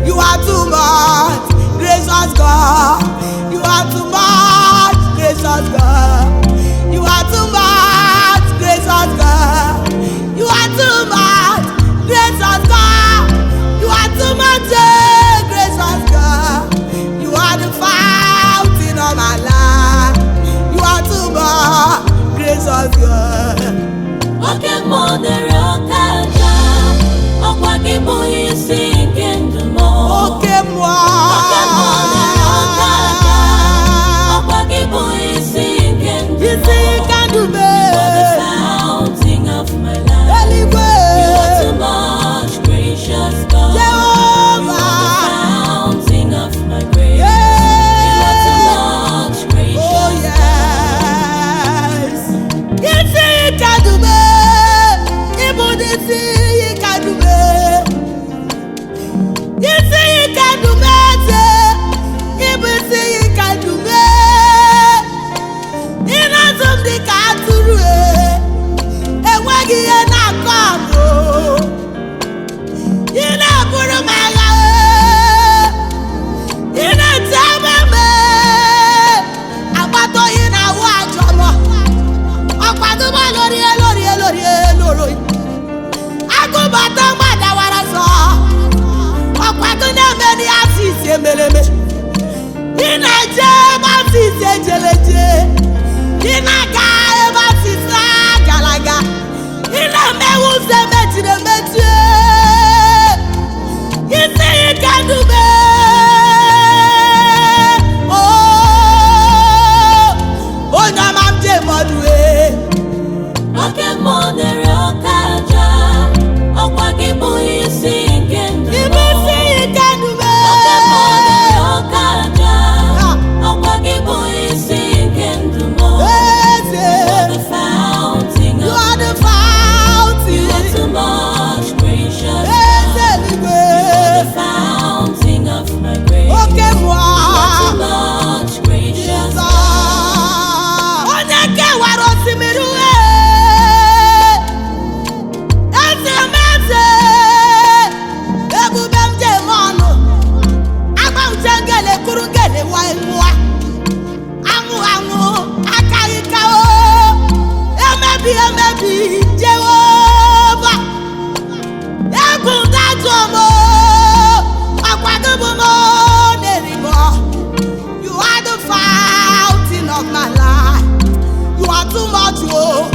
You are too much, gracious God. You are too much, gracious God. You are too much, gracious God. You are too much, gracious God. You are too much, gracious God. You are the fountain of my life. You are too much, gracious God. Okay, mother, okaja. Okwaki boyi singing more. Okay, moi. Okay, mother, okaja. Okwaki boyi singing more. You see, you can do You are the better. fountain of my life. Anyway. You are too much, gracious God. You are the fountain of my grace. You are too much, gracious Oh God. yes. You see you can do me. Even this you can do me. You see you can do me. Even see you can do me. You know something can do me. And when you are not come, you know put my life. You know tell me. Abato in a watch Ọ̀pàdúmọ̀ lórí lórí. Agúbàtà gbàdá wàrà sọ. Ọ̀pàdúnà mẹ́ni á sì ṣe mẹ́lẹ́mẹ́. Iná jẹ́ bá sì ṣe jẹlẹjẹ. Iná ga ẹ bá sì sá gàlagà. Iná mẹ́wù ṣe méjìlé méjì. Ìsìn ìkẹ́dùn bẹ́ẹ̀. Okay, mother, okaja. Okwaki boyi singing more. Okay, mother, okaja. Okwaki boyi singing more. You are the fountain of my life. You are too much, gracious God. You are the fountain of my grace. You are too much, gracious God. You are the fountain of my life. You are too much, oh.